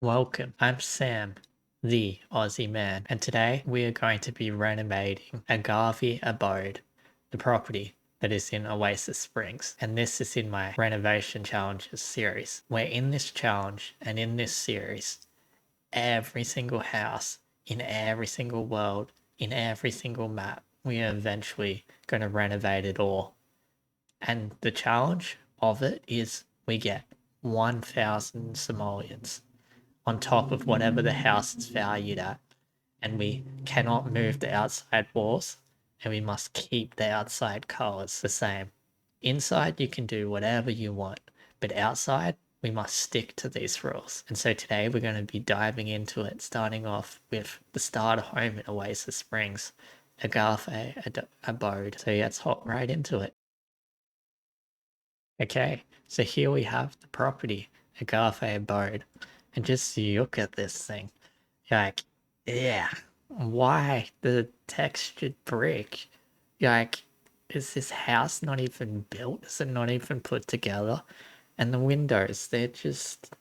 Welcome, I'm Sam, the Aussie man, and today we are going to be renovating Agave Abode, the property that is in Oasis Springs. And this is in my renovation challenges series, where in this challenge and in this series, every single house in every single world, in every single map, we are eventually going to renovate it all. And the challenge of it is we get 1,000 simoleons on top of whatever the house is valued at, and we cannot move the outside walls, and we must keep the outside colors the same. Inside, you can do whatever you want, but outside, we must stick to these rules. And so today we're going to be diving into it, starting off with the starter home in Oasis Springs, Agave Abode. So yeah, let's hop right into it. Okay, so here we have the property, Agave Abode, and just look at this thing. Like, yeah, why the textured brick? Like, is this house not even built? Is it not even put together? And the windows, they're just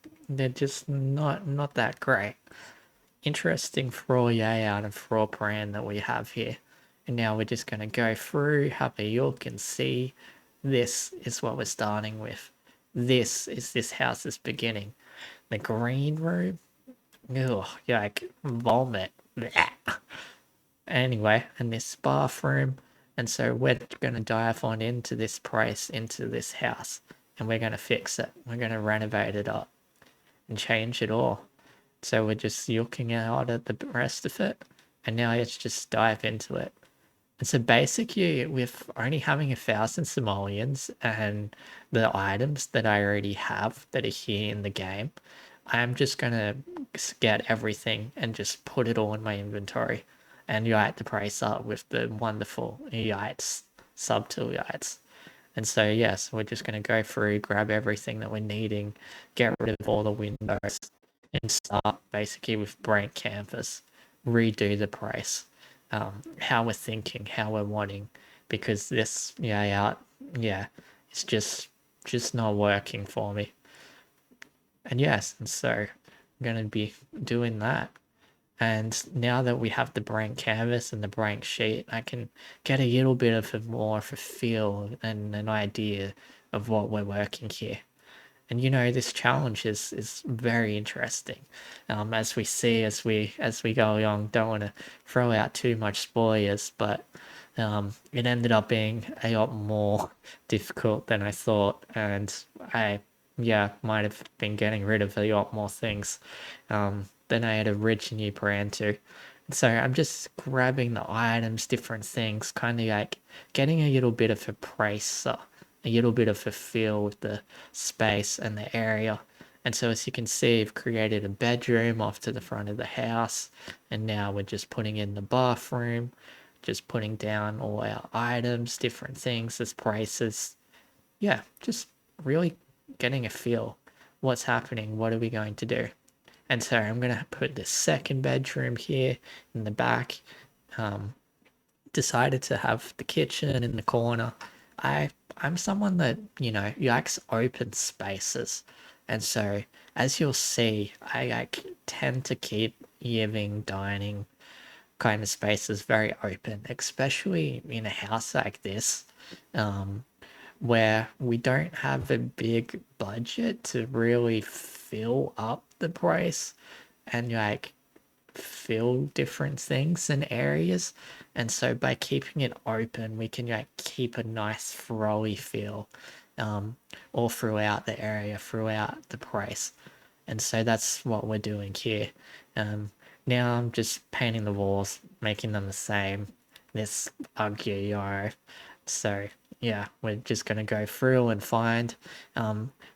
not that great. Interesting floor layout and floor plan that we have here. And now we're just going to go through, have a look and see. This is what we're starting with. This is this house's beginning. The green room, ugh, like vomit. Blech. Anyway, and this bathroom. And so we're going to dive on into this place, into this house, and we're going to fix it. We're going to renovate it up and change it all. So we're just looking out at the rest of it, and now let's just dive into it. And so basically, with only having 1,000 simoleons and the items that I already have that are here in the game, I'm just gonna get everything and just put it all in my inventory and unite the price up with the wonderful unites, subtool unites. And so, yes, we're just going to go through, grab everything that we're needing, get rid of all the windows, and start basically with blank canvas, redo the price, how we're thinking, how we're wanting, because this layout, yeah, it's just not working for me. And yes, and so I'm going to be doing that. And now that we have the blank canvas and the blank sheet, I can get a little bit of a more of a feel and an idea of what we're working here. And this challenge is very interesting. As we see as we go along, don't want to throw out too much spoilers, but it ended up being a lot more difficult than I thought, and I might have been getting rid of a lot more things than I had originally planned to. So I'm just grabbing the items, different things, kind of like getting a little bit of a price, a little bit of a feel with the space and the area. And so as you can see, I've created a bedroom off to the front of the house. And now we're just putting in the bathroom, just putting down all our items, different things as prices. Yeah, just really getting a feel. What's happening? What are we going to do? And so I'm going to put the second bedroom here in the back. Decided to have the kitchen in the corner. I'm someone that, likes open spaces. And so as you'll see, I like tend to keep living, dining kind of spaces very open, especially in a house like this. Where we don't have a big budget to really fill up the price and like fill different things and areas. And so by keeping it open, we can like keep a nice flowy feel all throughout the area, throughout the price. And so that's what we're doing here. Now I'm just painting the walls, making them the same. This ugly yard. So yeah, we're just gonna go through and find.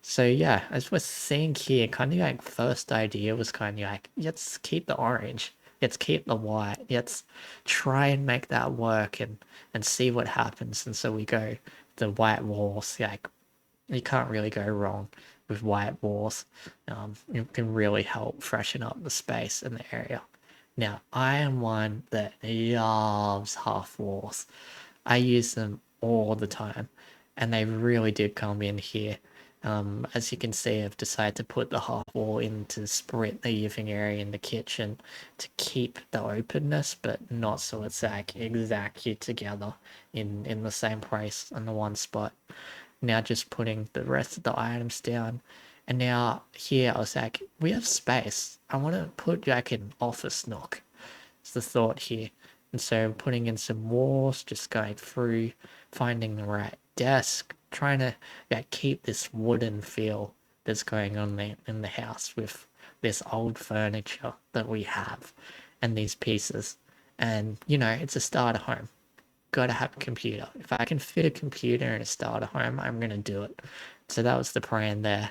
So yeah, as we're seeing here, kind of like first idea was kind of like, let's keep the orange, let's keep the white, let's try and make that work and see what happens. And so we go the white walls, like you can't really go wrong with white walls. It can really help freshen up the space in the area. Now, I am one that loves half walls. I use them all the time, and they really did come in here. As you can see, I've decided to put the half wall in to split the living area and the kitchen to keep the openness, but not so it's like exactly together in the same place in the one spot. Now just putting the rest of the items down. And now here I was like, we have space. I want to put like an office nook. It's the thought here. And so putting in some walls, just going through, finding the right desk, trying to keep this wooden feel that's going on there in the house with this old furniture that we have and these pieces. And, you know, it's a starter home. Gotta have a computer. If I can fit a computer in a starter home, I'm gonna do it. So that was the plan there.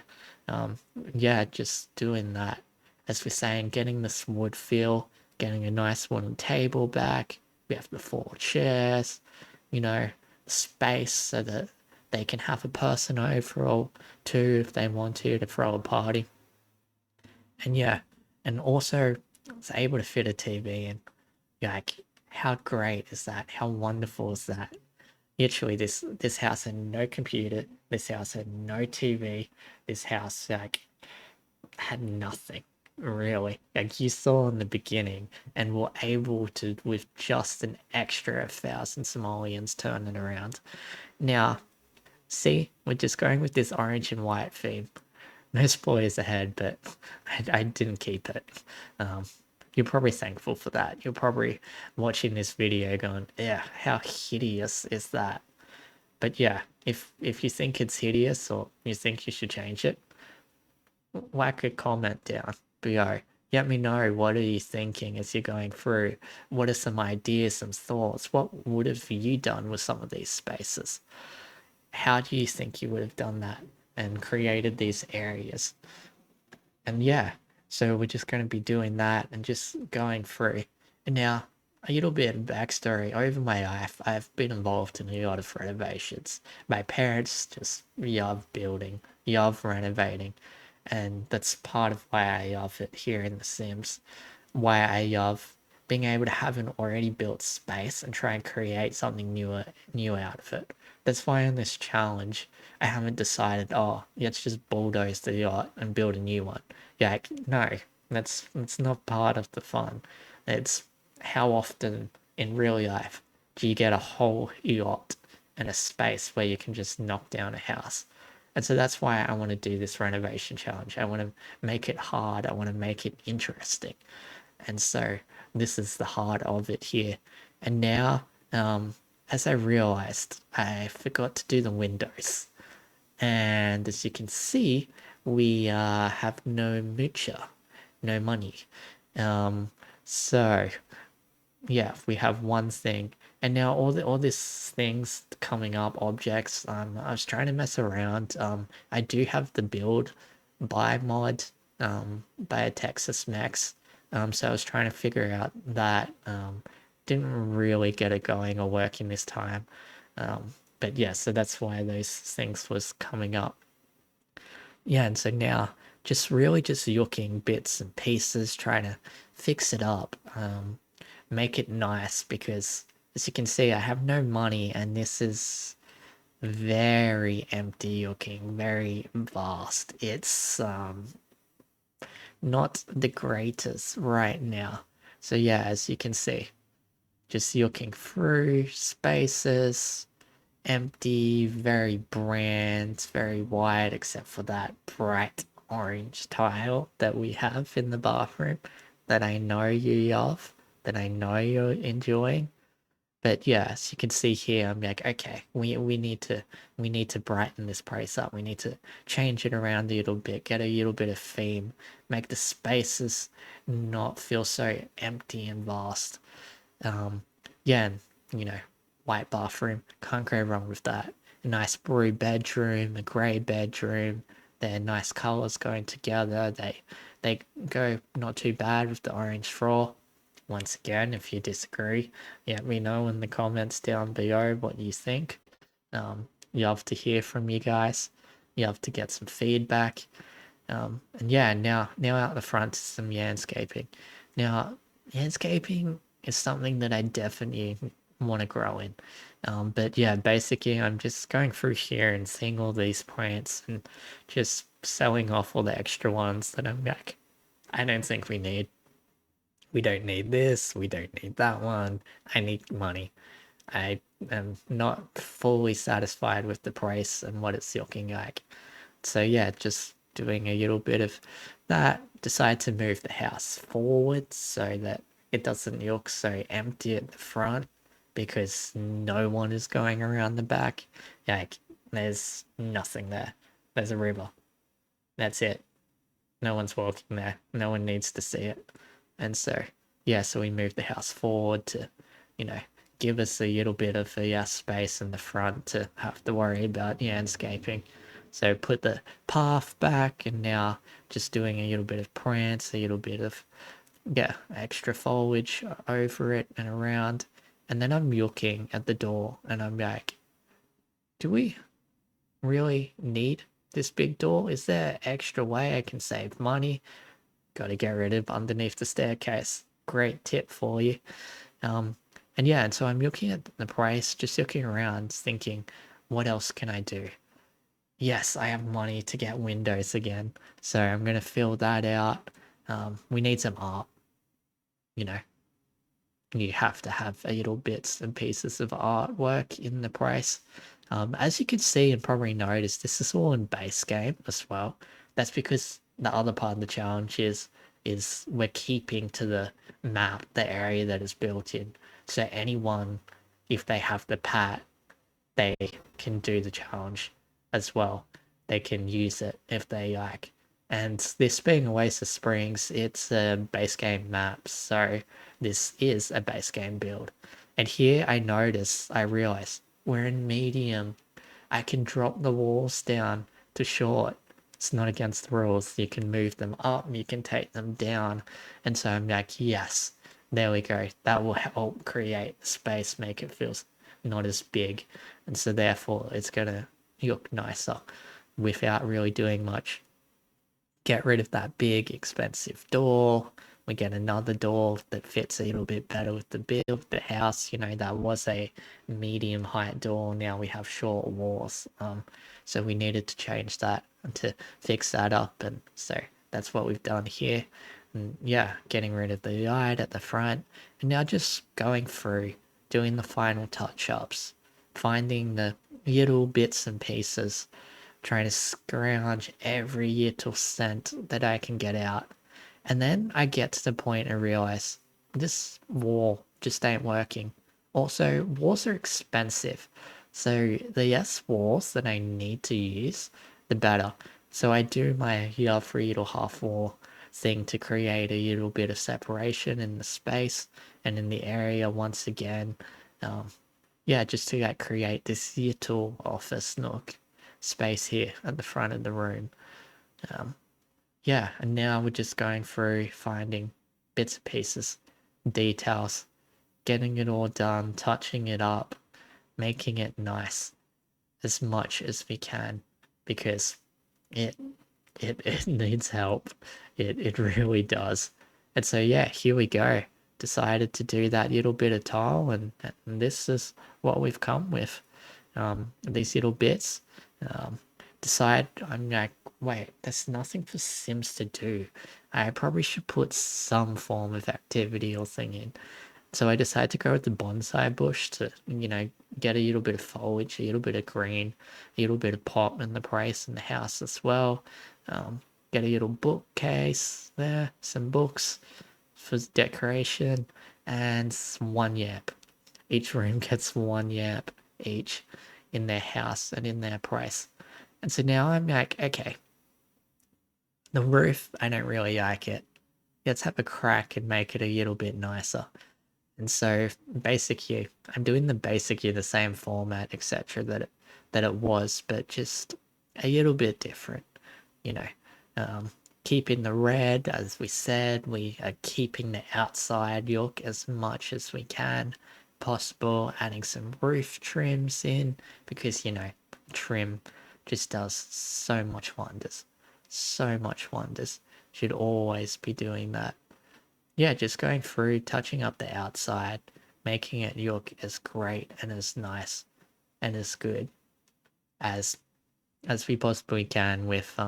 Yeah, just doing that. As we're saying, getting this wood feel, getting a nice wooden table back. We have the 4 chairs, you know, space so that they can have a person over or two if they want to throw a party. And yeah, and also it's able to fit a TV in. Like, how great is that? How wonderful is that? Literally, this house had no computer. This house had no TV. This house had nothing really. Like you saw in the beginning, and were able to with just an extra 1,000 simoleons turn it around. Now, see, we're just going with this orange and white theme. No spoilers ahead, but I didn't keep it. Um, you're probably thankful for that. You're probably watching this video going, yeah, how hideous is that? But yeah, if you think it's hideous or you think you should change it, whack a comment down below. Let me know, what are you thinking as you're going through? What are some ideas, some thoughts? What would have you done with some of these spaces? How do you think you would have done that and created these areas? And yeah, so we're just going to be doing that and just going through. And now, a little bit of backstory. Over my life, I've been involved in a lot of renovations. My parents just love building, love renovating, and that's part of why I love it here in The Sims. Why I love being able to have an already built space and try and create something new out of it. That's why on this challenge, I haven't decided, oh, let's just bulldoze the yacht and build a new one. Yeah, no, that's not part of the fun. It's how often in real life do you get a whole yacht and a space where you can just knock down a house? And so that's why I want to do this renovation challenge. I want to make it hard. I want to make it interesting. And so this is the heart of it here. And now, as I realized, I forgot to do the windows. And as you can see, we have no mucha, no money. So yeah, we have one thing, and now all these things coming up, objects. I was trying to mess around. I do have the build by mod, by a Texas Max. So I was trying to figure out that. Didn't really get it going or working this time. But yeah, so that's why those things was coming up. Yeah, and so now just really just looking bits and pieces, trying to fix it up, make it nice because as you can see, I have no money and this is very empty looking, very vast. It's not the greatest right now. So yeah, as you can see, just looking through spaces, empty, very bland, very white, except for that bright orange tile that we have in the bathroom that I know you love, that I know you're enjoying. But yes, you can see here, I'm like, okay, we need to brighten this place up. We need to change it around a little bit, get a little bit of theme, make the spaces not feel so empty and vast. Yeah, and you know, white bathroom, can't go wrong with that. A nice blue bedroom, a grey bedroom, they're nice colours going together. They go not too bad with the orange floor. Once again, if you disagree, let me know in the comments down below what you think. Love to hear from you guys. Love to get some feedback. And yeah, now out the front is some landscaping. Now, landscaping is something that I definitely want to grow in. But yeah, basically I'm just going through here and seeing all these plants and just selling off all the extra ones that I'm like, I don't think we need. We don't need this, we don't need that one. I need money. I am not fully satisfied with the price and what it's looking like. So yeah, just doing a little bit of that. Decide to move the house forward so that it doesn't look so empty at the front because no one is going around the back. Like, there's nothing there. There's a river. That's it. No one's walking there. No one needs to see it. And so, yeah, so we moved the house forward to, you know, give us a little bit of a space in the front to have to worry about landscaping. So put the path back and now just doing a little bit of plants, a little bit of, yeah, extra foliage over it and around. And then I'm looking at the door and I'm like, do we really need this big door? Is there an extra way I can save money? Got to get rid of underneath the staircase. Great tip for you. And yeah, and so I'm looking at the price, just looking around, thinking, what else can I do? Yes, I have money to get windows again, so I'm gonna fill that out. We need some art, you know. You have to have a little bits and pieces of artwork in the price. As you can see and probably notice, this is all in base game as well. That's because the other part of the challenge is we're keeping to the map, the area that is built in. So anyone, if they have the pat, they can do the challenge as well. They can use it if they like. And this being Oasis Springs, it's a base game map, so this is a base game build. And here I realize we're in medium. I can drop the walls down to short. It's not against the rules. You can move them up, you can take them down. And so I'm like, yes, there we go. That will help create the space, make it feel not as big. And so therefore it's gonna look nicer without really doing much. Get rid of that big expensive door. We get another door that fits a little bit better with the build, the house. You know, that was a medium height door. Now we have short walls. So we needed to change that and to fix that up. And so that's what we've done here. And yeah, getting rid of the light at the front. And now just going through, doing the final touch-ups, finding the little bits and pieces, trying to scrounge every little cent that I can get out. And then I get to the point and realize this wall just ain't working. Also, walls are expensive. So the less walls that I need to use, the better. So I do my lovely little half wall thing to create a little bit of separation in the space and in the area once again. Yeah, just to like create this little office nook space here at the front of the room. Yeah, and now we're just going through finding bits and pieces, details, getting it all done, touching it up, making it nice as much as we can because it it needs help. It really does. And so yeah, here we go. Decided to do that little bit of tile and this is what we've come with. These little bits. Decide I'm like, wait, there's nothing for Sims to do. I probably should put some form of activity or thing in. So I decided to go with the bonsai bush to, you know, get a little bit of foliage, a little bit of green, a little bit of pop in the place in the house as well. Get a little bookcase there, some books for decoration, and one yap. Each room gets one yap each in their house and in their price. And so now I'm like, okay, the roof, I don't really like it. Let's have a crack and make it a little bit nicer. And so basically, I'm doing basically the same format, etc. that it was, but just a little bit different, you know. Keeping the red, as we said, we are keeping the outside look as much as we can possible, adding some roof trims in because, you know, trim just does so much wonders. So much wonders. Should always be doing that. Yeah, just going through, touching up the outside, making it look as great and as nice and as good as we possibly can with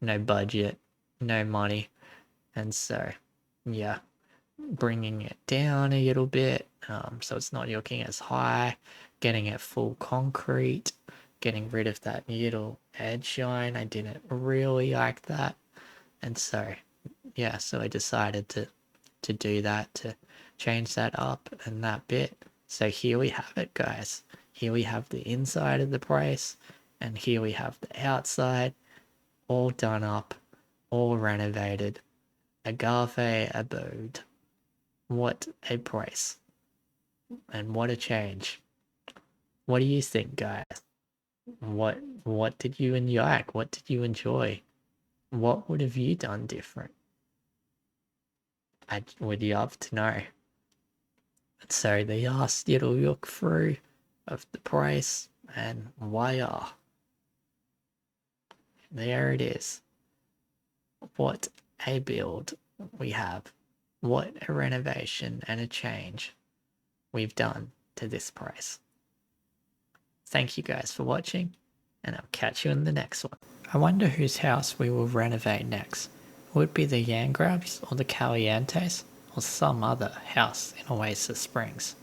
no budget, no money. And so yeah, bringing it down a little bit, so it's not looking as high, getting it full concrete, getting rid of that little edge line. I didn't really like that. And so yeah, so I decided to do that, to change that up and that bit. So here we have it, guys. Here we have the inside of the place, and here we have the outside, all done up, all renovated. Agave Abode. What a price. And what a change. What do you think, guys? What did you like? What did you enjoy? What would have you done different? I would love to know. So the last little look through of the price, and voila, there it is. What a build we have. What a renovation and a change we've done to this price. Thank you guys for watching, and I'll catch you in the next one. I wonder whose house we will renovate next. Would it be the Yangrabs or the Calientes, or some other house in Oasis Springs?